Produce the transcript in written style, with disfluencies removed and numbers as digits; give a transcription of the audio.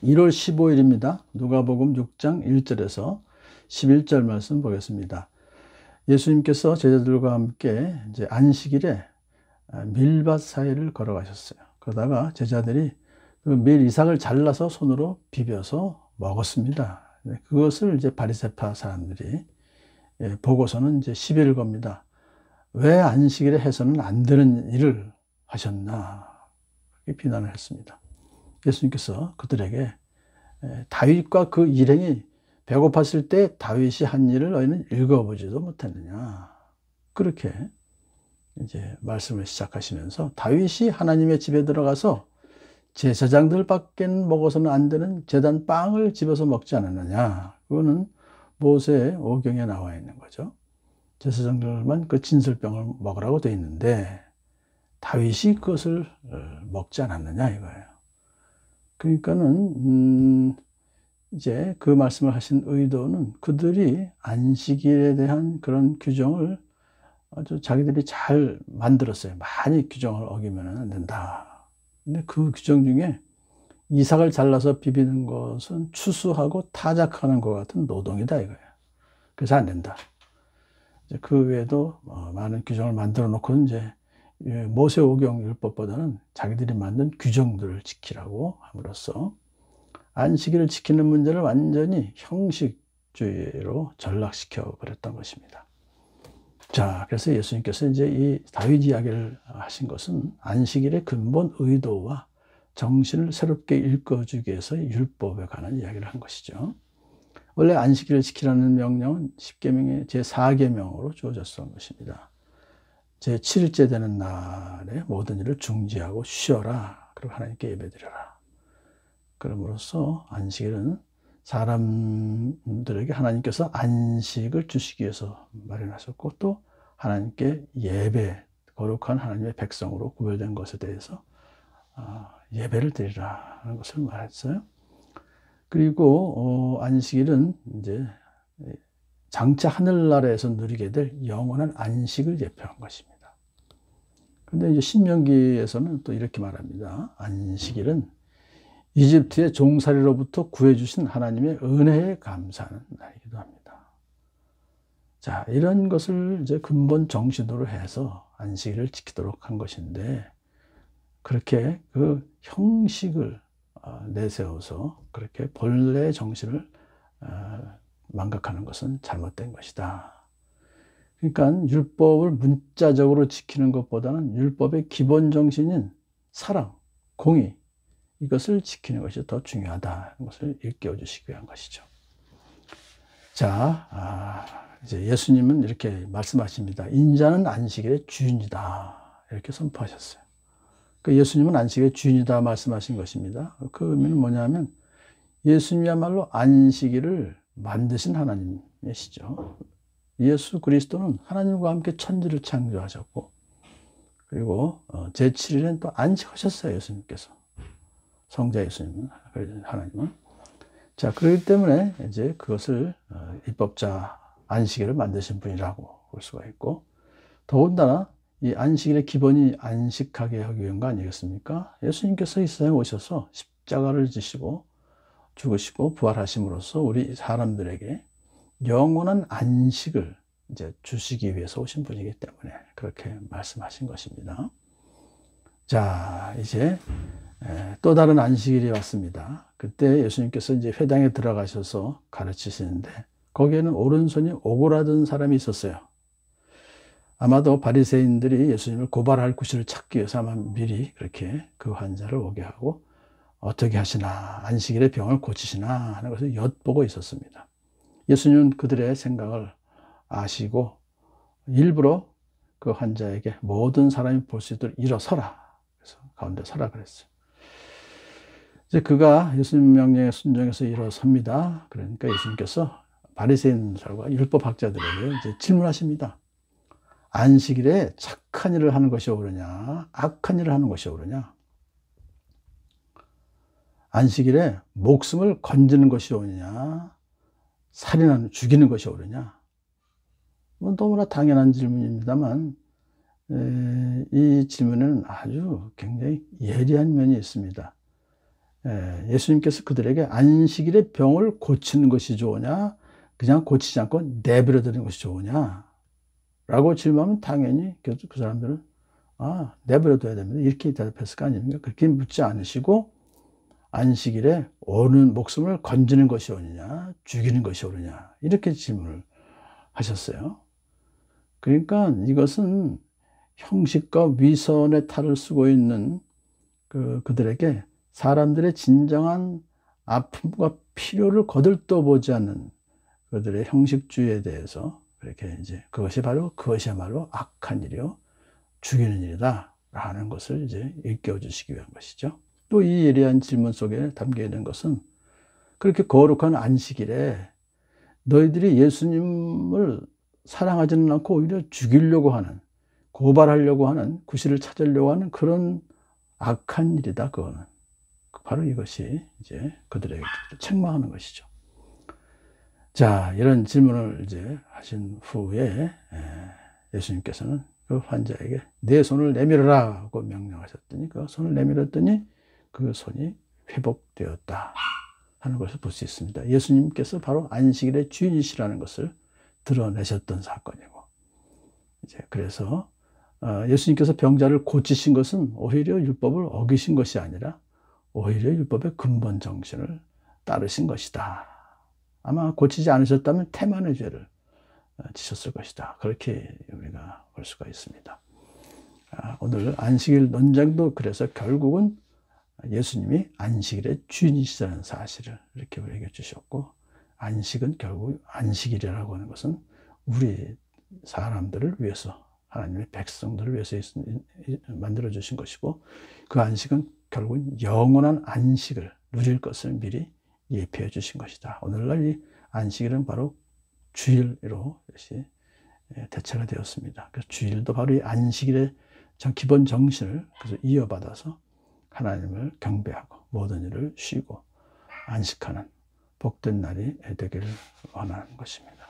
1월 15일입니다. 누가복음 6장 1절에서 11절 말씀 보겠습니다. 예수님께서 제자들과 함께 이제 안식일에 밀밭 사이를 걸어가셨어요. 그러다가 제자들이 그 밀 이삭을 잘라서 손으로 비벼서 먹었습니다. 그것을 이제 바리새파 사람들이 보고서는 이제 시비를 겁니다. 왜 안식일에 해서는 안 되는 일을 하셨나? 그렇게 비난을 했습니다. 예수님께서 그들에게 다윗과 그 일행이 배고팠을 때 다윗이 한 일을 너희는 읽어보지도 못했느냐? 그렇게 이제 말씀을 시작하시면서 다윗이 하나님의 집에 들어가서 제사장들 밖에 먹어서는 안 되는 제단 빵을 집어서 먹지 않았느냐? 그거는 모세의 오경에 나와 있는 거죠. 제사장들만 그 진설병을 먹으라고 되어 있는데 다윗이 그것을 먹지 않았느냐 이거예요. 그러니까는 이제 그 말씀을 하신 의도는 그들이 안식일에 대한 그런 규정을 아주 자기들이 잘 만들었어요. 많이 규정을 어기면 안 된다. 근데 그 규정 중에 이삭을 잘라서 비비는 것은 추수하고 타작하는 것 같은 노동이다 이거예요. 그래서 안 된다. 이제 그 외에도 많은 규정을 만들어 놓고 이제 모세오경 율법보다는 자기들이 만든 규정들을 지키라고 함으로써 안식일을 지키는 문제를 완전히 형식주의로 전락시켜 버렸던 것입니다. 자, 그래서 예수님께서 이제 이 다윗 이야기를 하신 것은 안식일의 근본 의도와 정신을 새롭게 읽어주기 위해서 율법에 관한 이야기를 한 것이죠. 원래 안식일을 지키라는 명령은 십계명의 제4계명으로 주어졌던 것입니다. 제7일째 되는 날에 모든 일을 중지하고 쉬어라. 그리고 하나님께 예배드려라. 그럼으로써 안식일은 사람들에게 하나님께서 안식을 주시기 위해서 마련하셨고 또 하나님께 예배, 거룩한 하나님의 백성으로 구별된 것에 대해서 예배를 드리라 하는 것을 말했어요. 그리고 안식일은 이제 장차 하늘나라에서 누리게 될 영원한 안식을 예표한 것입니다. 근데 이제 신명기에서는 또 이렇게 말합니다. 안식일은 이집트의 종살이로부터 구해주신 하나님의 은혜에 감사하는 날이기도 합니다. 자, 이런 것을 이제 근본 정신으로 해서 안식일을 지키도록 한 것인데, 그렇게 그 형식을 내세워서 그렇게 본래의 정신을 망각하는 것은 잘못된 것이다. 그러니까 율법을 문자적으로 지키는 것보다는 율법의 기본 정신인 사랑, 공의, 이것을 지키는 것이 더 중요하다는 것을 일깨워 주시기 위한 것이죠. 자, 이제 예수님은 이렇게 말씀하십니다. 인자는 안식일의 주인이다. 이렇게 선포하셨어요. 그 예수님은 안식일의 주인이다 말씀하신 것입니다. 그 의미는 뭐냐면 예수님이야말로 안식일을 만드신 하나님이시죠. 예수 그리스도는 하나님과 함께 천지를 창조하셨고, 그리고 제7일엔 또 안식하셨어요. 예수님께서. 성자 예수님은, 하나님은. 자, 그렇기 때문에 이제 그것을 입법자 안식일을 만드신 분이라고 볼 수가 있고, 더군다나 이 안식일의 기본이 안식하게 하기 위한 거 아니겠습니까? 예수님께서 이 세상에 오셔서 십자가를 지시고 죽으시고 부활하심으로써 우리 사람들에게 영원한 안식을 이제 주시기 위해서 오신 분이기 때문에 그렇게 말씀하신 것입니다. 자, 이제 또 다른 안식일이 왔습니다. 그때 예수님께서 이제 회당에 들어가셔서 가르치시는데 거기에는 오른손이 오그라든 사람이 있었어요. 아마도 바리새인들이 예수님을 고발할 구실을 찾기 위해서 아마 미리 그렇게 그 환자를 오게 하고 어떻게 하시나, 안식일에 병을 고치시나 하는 것을 엿보고 있었습니다. 예수님은 그들의 생각을 아시고 일부러 그 환자에게 모든 사람이 볼 수 있도록 일어서라. 그래서 가운데 서라 그랬어요. 이제 그가 예수님 명령에 순종해서 일어섭니다. 그러니까 예수님께서 바리새인들과 율법학자들에게 이제 질문하십니다. 안식일에 착한 일을 하는 것이 옳으냐, 악한 일을 하는 것이 옳으냐? 안식일에 목숨을 건지는 것이 옳으냐, 살인하는, 죽이는 것이 옳으냐? 너무나 당연한 질문입니다만, 이 질문에는 아주 굉장히 예리한 면이 있습니다. 예수님께서 그들에게 안식일에 병을 고치는 것이 좋으냐, 그냥 고치지 않고 내버려 두는 것이 좋으냐 라고 질문하면 당연히 그 사람들은 내버려 둬야 됩니다, 이렇게 대답했을 거 아닙니까? 그렇게 묻지 않으시고 안식일에 오는 목숨을 건지는 것이 옳으냐, 죽이는 것이 옳으냐, 이렇게 질문을 하셨어요. 그러니까 이것은 형식과 위선의 탈을 쓰고 있는 그들에게 사람들의 진정한 아픔과 필요를 거들떠보지 않는 그들의 형식주의에 대해서 그렇게 이제 그것이야말로 악한 일이요, 죽이는 일이다 라는 것을 이제 일깨워 주시기 위한 것이죠. 또 이 예리한 질문 속에 담겨 있는 것은 그렇게 거룩한 안식일에 너희들이 예수님을 사랑하지는 않고 오히려 죽이려고 하는, 고발하려고 하는, 구실을 찾으려고 하는 그런 악한 일이다. 그거는 바로 이것이 이제 그들에게 책망하는 것이죠. 자, 이런 질문을 이제 하신 후에 예수님께서는 그 환자에게 내 손을 내밀어라 고 명령하셨더니 그 손을 내밀었더니 그 손이 회복되었다 하는 것을 볼 수 있습니다. 예수님께서 바로 안식일의 주인이시라는 것을 드러내셨던 사건이고, 이제 그래서 예수님께서 병자를 고치신 것은 오히려 율법을 어기신 것이 아니라 오히려 율법의 근본 정신을 따르신 것이다. 아마 고치지 않으셨다면 태만의 죄를 지셨을 것이다. 그렇게 우리가 볼 수가 있습니다. 오늘 안식일 논쟁도 그래서 결국은 예수님이 안식일의 주인이시라는 사실을 이렇게 우리에게 주셨고, 안식은 결국 안식일이라고 하는 것은 우리 사람들을 위해서, 하나님의 백성들을 위해서 만들어 주신 것이고, 그 안식은 결국은 영원한 안식을 누릴 것을 미리 예표해 주신 것이다. 오늘날 이 안식일은 바로 주일로 대체가 되었습니다. 그래서 주일도 바로 이 안식일의 기본 정신을 그래서 이어받아서 하나님을 경배하고 모든 일을 쉬고 안식하는 복된 날이 되기를 원하는 것입니다.